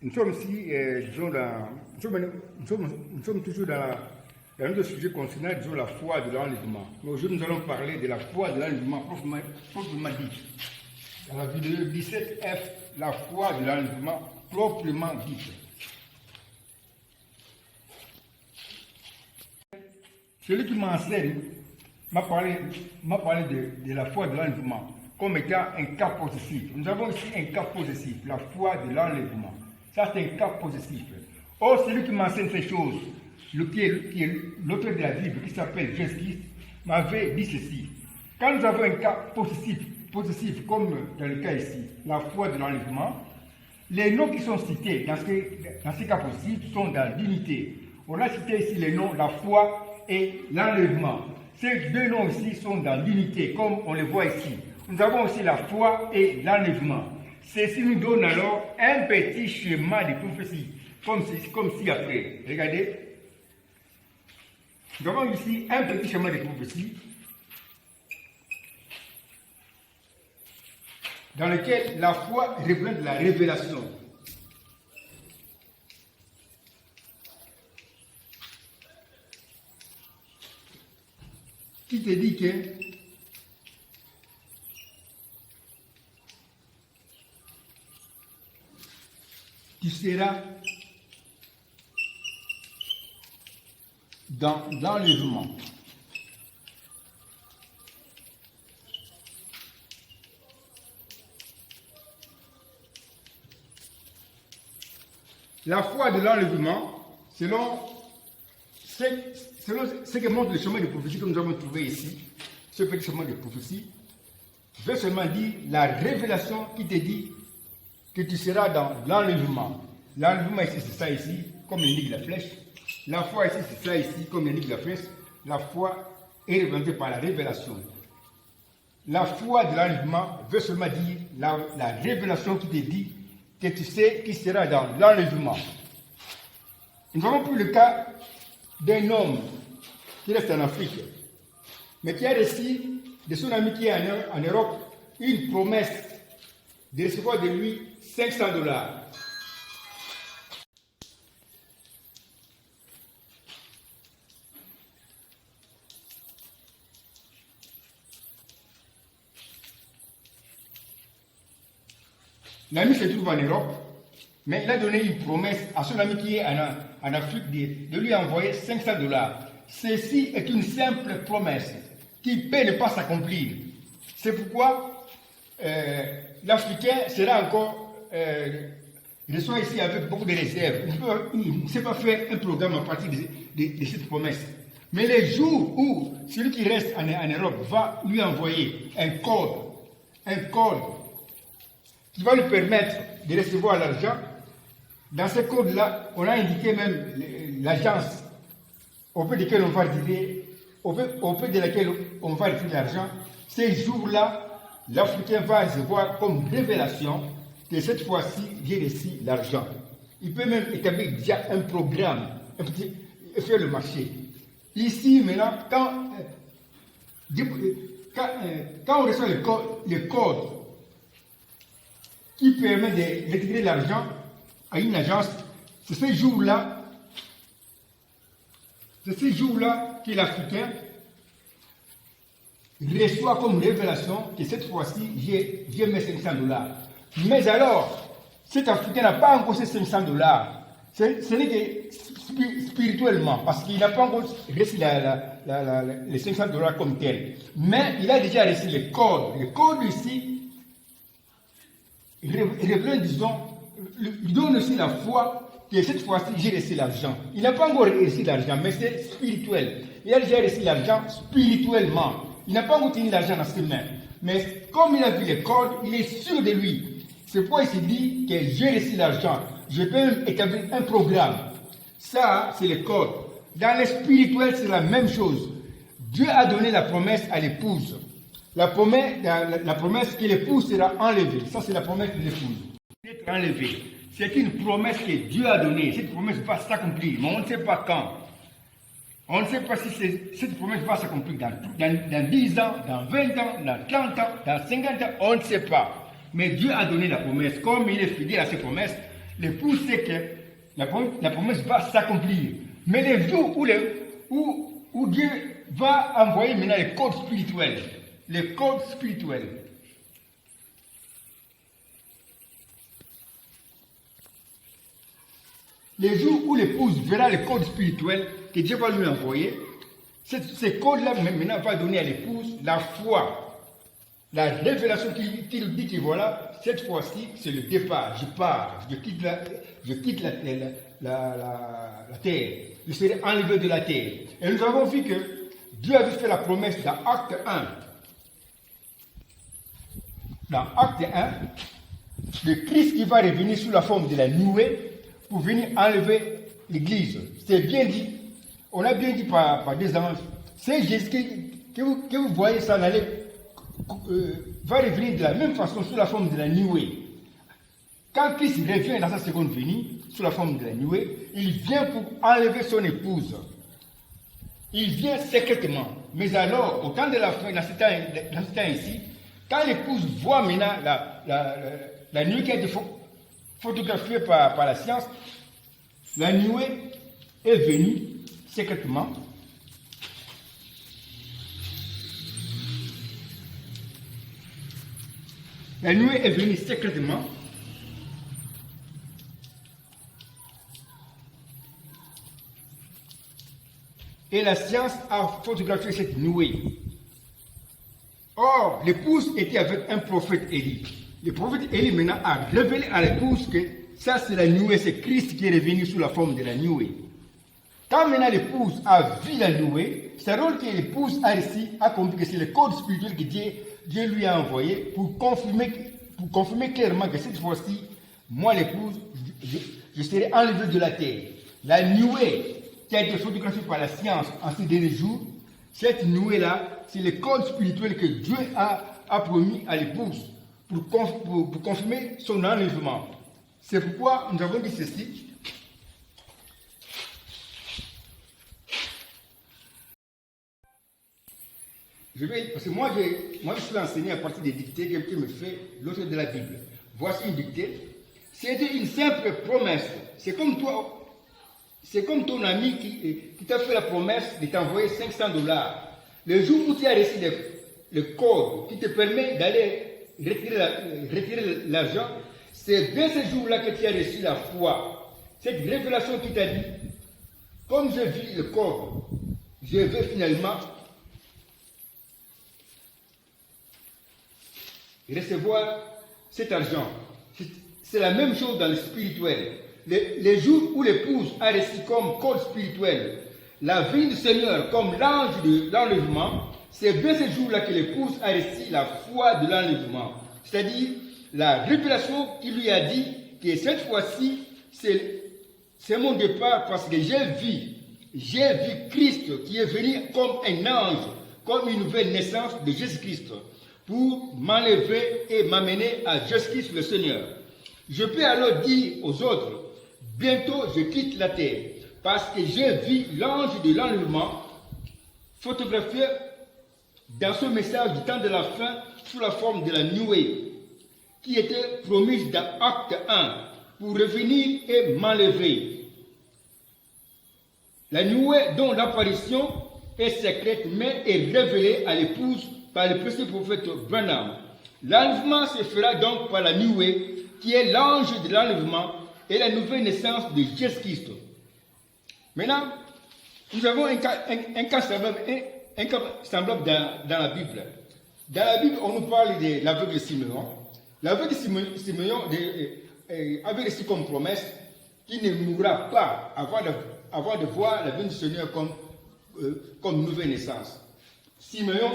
Nous sommes ici, disons, nous sommes toujours dans notre sujet concernant, disons, la foi de l'enlèvement. Mais aujourd'hui, nous allons parler de la foi de l'enlèvement proprement dit. Dans la vidéo 17F, la foi de l'enlèvement proprement dite. Celui qui m'enseigne m'a parlé de la foi de l'enlèvement comme étant un cas possessif. Nous avons ici un cas possessif, la foi de l'enlèvement. Ça, c'est un cas possessif. Or, celui qui m'enseigne ces choses, qui est l'auteur de la Bible, qui s'appelle Jésus-Christ, m'avait dit ceci. Quand nous avons un cas possessif, comme dans le cas ici, la foi de l'enlèvement, les noms qui sont cités dans ces cas possessifs sont dans l'unité. On a cité ici les noms, la foi et l'enlèvement. Ces deux noms ici sont dans l'unité, comme on les voit ici. Nous avons aussi la foi et l'enlèvement. Ceci nous donne alors un petit schéma de prophétie, comme ci après. Regardez. Nous avons ici un petit schéma de prophétie dans lequel la foi représente la révélation. Qui te dit que tu seras dans l'enlèvement. La foi de l'enlèvement, selon ce que montre le chemin de prophétie que nous avons trouvé ici, ce petit chemin de prophétie, veut seulement dire la révélation qui te dit que tu seras dans l'enlèvement. L'enlèvement ici, c'est ça ici, comme l'indique la flèche. La foi ici, c'est ça ici, comme l'indique la flèche. La foi est représentée par la révélation. La foi de l'enlèvement veut seulement dire la révélation qui te dit que tu sais qui sera dans l'enlèvement. Nous avons pris le cas d'un homme qui reste en Afrique, mais qui a reçu de son ami qui est en Europe une promesse de recevoir de lui $500. L'ami se trouve en Europe, mais il a donné une promesse à son ami qui est en Afrique de lui envoyer $500. Ceci est une simple promesse qui peut ne pas s'accomplir. C'est pourquoi l'Africain sera encore reçoit ici avec beaucoup de réserves. Il ne sait pas faire un programme à partir de cette promesse. Mais les jours où celui qui reste en Europe va lui envoyer un code qui va lui permettre de recevoir l'argent, dans ce code-là, on a indiqué même l'agence auprès de laquelle on va retirer l'argent. Ces jours-là, l'Africain va recevoir comme révélation que cette fois-ci, j'ai reçu l'argent. Il peut même établir déjà un programme, faire le marché. Ici, maintenant, quand on reçoit le code qui permet de retirer l'argent à une agence, c'est ce jour-là que l'Africain reçoit comme révélation que cette fois-ci, j'ai mes $500. Mais alors, cet Africain n'a pas encore ces $500. Ce n'est que spirituellement, parce qu'il n'a pas encore reçu les $500 comme tel. Mais il a déjà reçu le code. Le code ici, il donne aussi la foi que cette fois-ci, j'ai reçu l'argent. Il n'a pas encore reçu l'argent, mais c'est spirituel. Il a déjà reçu l'argent spirituellement. Il n'a pas encore tenu l'argent dans ses mains. Mais comme il a vu le code, il est sûr de lui. C'est pourquoi il s'est dit que j'ai reçu l'argent. Je peux même établir un programme. Ça, c'est le code. Dans le spirituel, c'est la même chose. Dieu a donné la promesse à l'épouse. La promesse que l'épouse sera enlevée. Ça, c'est la promesse de l'épouse. Être enlevée. C'est une promesse que Dieu a donnée. Cette promesse va s'accomplir, mais on ne sait pas quand. On ne sait pas si cette promesse va s'accomplir dans 10 ans, dans 20 ans, dans 30 ans, dans 50 ans, on ne sait pas. Mais Dieu a donné la promesse. Comme il est fidèle à ses promesses, L'épouse sait que la promesse va s'accomplir. Mais les jours où Dieu va envoyer maintenant les codes spirituels, les jours où l'épouse verra les codes spirituels que Dieu va lui envoyer, ces codes-là maintenant va donner à l'épouse la foi. La révélation qui lui dit que voilà, cette fois-ci, c'est le départ. Je pars, je quitte la terre. Je serai enlevé de la terre. Et nous avons vu que Dieu avait fait la promesse dans Acte 1. Dans Acte 1, le Christ qui va revenir sous la forme de la nuée pour venir enlever l'Église. C'est bien dit. On a bien dit par des anges. C'est Jésus que vous voyez s'en aller. Va revenir de la même façon sous la forme de la nuée. Quand Christ revient dans sa seconde venue, sous la forme de la nuée, il vient pour enlever son épouse. Il vient secrètement. Mais alors, au temps de la fin, dans ce temps ici, quand l'épouse voit maintenant la nuée qui a été photographiée par la science, la nuée est venue secrètement. La nuée est venue secrètement. Et la science a photographié cette nuée. Or, l'épouse était avec un prophète Élie. Le prophète Élie maintenant a révélé à l'épouse que ça c'est la nuée, c'est Christ qui est revenu sous la forme de la nuée. Quand maintenant l'épouse a vu la nuée, c'est le rôle que l'épouse a réussi à comprendre que c'est le code spirituel que Dieu lui a envoyé pour confirmer clairement que cette fois-ci, moi l'épouse, je serai enlevé de la terre. La nuée qui a été photographiée par la science en ces derniers jours, cette nuée-là, c'est le code spirituel que Dieu a promis à l'épouse pour confirmer son enlèvement. C'est pourquoi nous avons dit ceci. Parce que moi, je suis enseigné à partir des dictées que quelqu'un me fait l'autre de la Bible. Voici une dictée. C'était une simple promesse. C'est comme toi, c'est comme ton ami qui t'a fait la promesse de t'envoyer $500. Le jour où tu as reçu le code qui te permet d'aller retirer l'argent, c'est dès ce jour-là que tu as reçu la foi. Cette révélation qui t'a dit, comme je vis le code, je vais finalement recevoir cet argent. C'est la même chose dans le spirituel. Les jours où l'épouse a reçu comme code spirituel la vie du Seigneur comme l'ange de l'enlèvement, c'est bien ce jour-là que l'épouse a reçu la foi de l'enlèvement. C'est-à-dire la révélation qui lui a dit que cette fois-ci, c'est mon départ parce que j'ai vu Christ qui est venu comme un ange, comme une nouvelle naissance de Jésus-Christ, pour m'enlever et m'amener à Jésus-Christ le Seigneur. Je peux alors dire aux autres, bientôt je quitte la terre, parce que j'ai vu l'ange de l'enlèvement photographié dans ce message du temps de la fin sous la forme de la nuée, qui était promise dans Acte 1, pour revenir et m'enlever. La nuée dont l'apparition est secrète mais est révélée à l'épouse par le précieux prophète Branham. L'enlèvement se fera donc par la nuée, qui est l'ange de l'enlèvement et la nouvelle naissance de Jésus-Christ. Maintenant, nous avons un cas semblable dans la Bible. Dans la Bible, on nous parle de l'aveugle de Simeon. L'aveugle de Simeon avait reçu comme promesse qu'il ne mourra pas avant de voir la venue du Seigneur comme nouvelle naissance. Simeon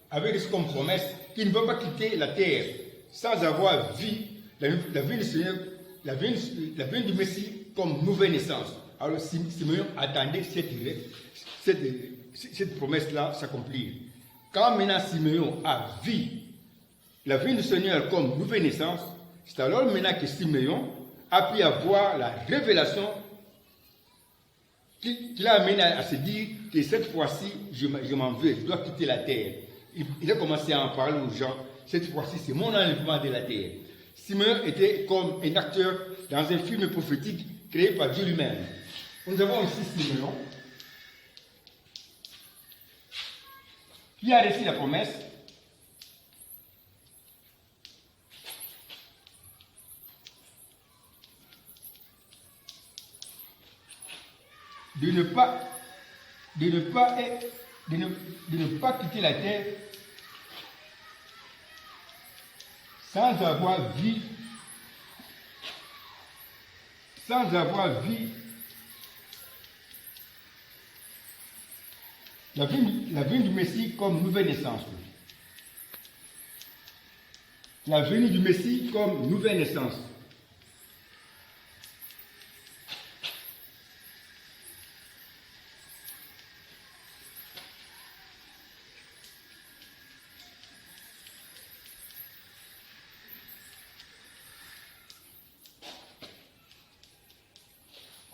avait reçu comme promesse qu'il ne va pas quitter la terre sans avoir vu la venue du Seigneur, la venue du Messie comme nouvelle naissance. Alors Simeon attendait cette promesse-là s'accomplir. Quand maintenant Simeon a vu la venue du Seigneur comme nouvelle naissance, c'est alors maintenant que Simeon a pu avoir la révélation qui l'a amené à se dire que cette fois-ci, je m'en vais, je dois quitter la terre. Il a commencé à en parler aux gens. Cette fois-ci, c'est mon enlèvement de la terre. Simeon était comme un acteur dans un film prophétique créé par Dieu lui-même. Nous avons ici Simeon qui a reçu la promesse de ne pas quitter la terre sans avoir vu la venue du Messie comme nouvelle naissance. La venue du Messie comme nouvelle naissance.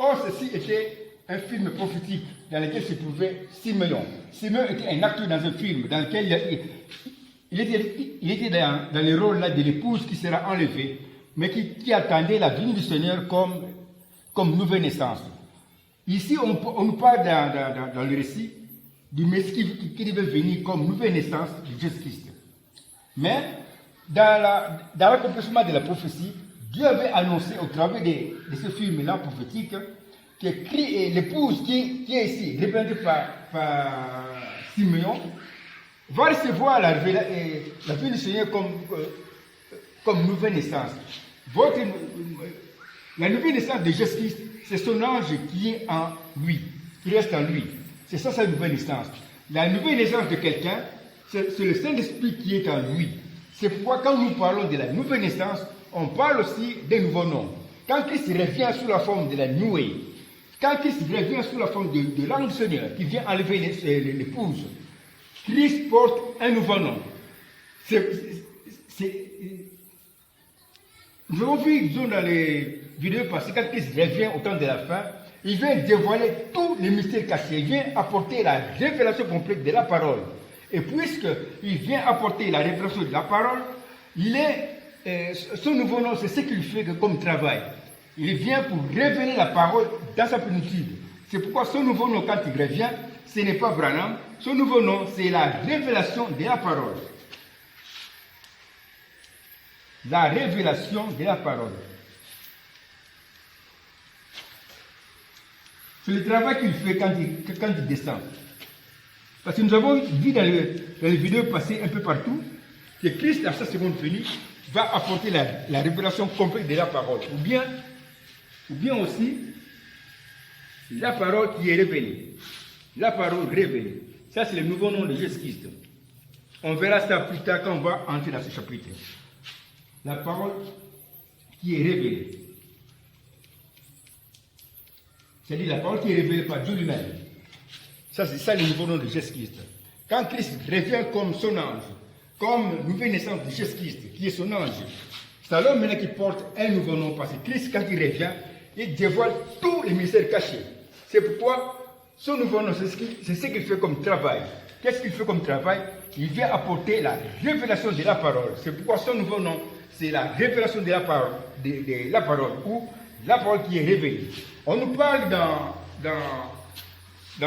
Or, ceci était un film prophétique dans lequel se trouvait Simeon. Simeon était un acteur dans un film dans lequel il était dans le rôle là de l'épouse qui sera enlevée, mais qui attendait la venue du Seigneur comme nouvelle naissance. Ici, on nous parle dans le récit du Messie qui devait venir comme nouvelle naissance de Jésus-Christ. Mais dans l'accomplissement de la prophétie, Dieu avait annoncé au travers de ce film-là prophétique que l'épouse qui est ici, représentée par Simeon, va recevoir la venue du Seigneur comme nouvelle naissance. La nouvelle naissance de Jésus-Christ, c'est son ange qui est en lui, qui reste en lui. C'est ça sa nouvelle naissance. La nouvelle naissance de quelqu'un, c'est le Saint-Esprit qui est en lui. C'est pourquoi quand nous parlons de la nouvelle naissance, on parle aussi d'un nouveau nom. Quand Christ revient sous la forme de la nouée, quand Christ revient sous la forme de l'ange du Seigneur qui vient enlever l'épouse, Christ porte un nouveau nom. Nous avons vu, disons, dans les vidéos passées, quand Christ revient au temps de la fin, il vient dévoiler tous les mystères cachés. Il vient apporter la révélation complète de la parole. Et puisqu'il vient apporter la révélation de la parole, son nouveau nom, c'est ce qu'il fait comme travail. Il vient pour révéler la parole dans sa plénitude. C'est pourquoi son nouveau nom, quand il revient, ce n'est pas Branham. Son nouveau nom, c'est la révélation de la parole. La révélation de la parole. C'est le travail qu'il fait quand il descend. Parce que nous avons vu dans les vidéos passées un peu partout que Christ, à sa seconde venue, va apporter la révélation complète de la parole. Ou bien aussi, la parole qui est révélée. La parole révélée. Ça, c'est le nouveau nom de Jésus-Christ. On verra ça plus tard quand on va entrer dans ce chapitre. La parole qui est révélée. C'est-à-dire la parole qui est révélée par Dieu lui-même. Ça, c'est ça le nouveau nom de Jésus-Christ. Quand Christ revient comme son ange, comme nouvelle naissance de Jésus-Christ, qui est son ange, c'est alors maintenant qu'il porte un nouveau nom, parce que Christ, quand il revient, il dévoile tous les mystères cachés. C'est pourquoi son nouveau nom, c'est ce qu'il fait comme travail. Qu'est-ce qu'il fait comme travail? Il vient apporter la révélation de la parole. C'est pourquoi son nouveau nom, c'est la révélation de la parole, de la parole, ou la parole qui est révélée. On nous parle dans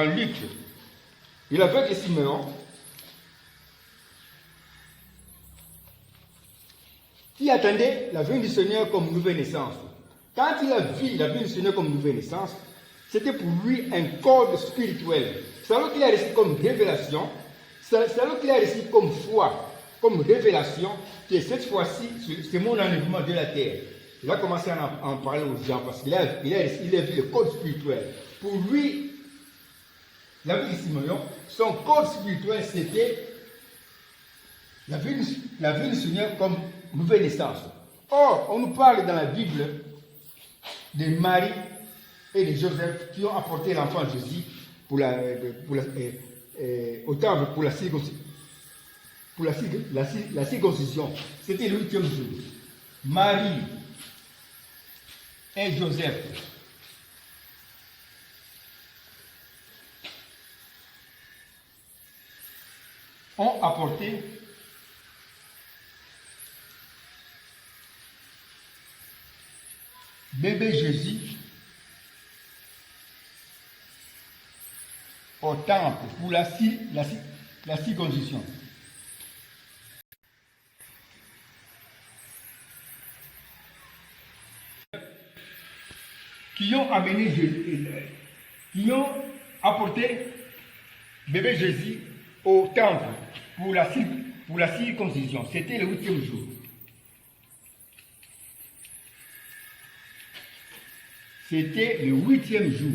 Luc, il avait que Simeon, qui attendait la venue du Seigneur comme nouvelle naissance. Quand il a vu la venue du Seigneur comme nouvelle naissance, c'était pour lui un code spirituel. C'est alors qu'il a reçu comme révélation, c'est alors qu'il a reçu comme foi, comme révélation, que cette fois-ci, c'est mon enlèvement de la terre. Il a commencé à en parler aux gens parce qu'il a vu le code spirituel. Pour lui, la vie de Simeon, son code spirituel, c'était la vie du Seigneur comme nouvelle naissance. Or, on nous parle dans la Bible de Marie et de Joseph qui ont apporté l'enfant Jésus au temple pour la circoncision. C'était le 8e jour. Marie et Joseph ont apporté bébé Jésus au temple pour la circoncision. Qui ont amené Jésus, qui ont apporté bébé Jésus au temple pour la circoncision. C'était le 8e jour. C'était le 8e jour.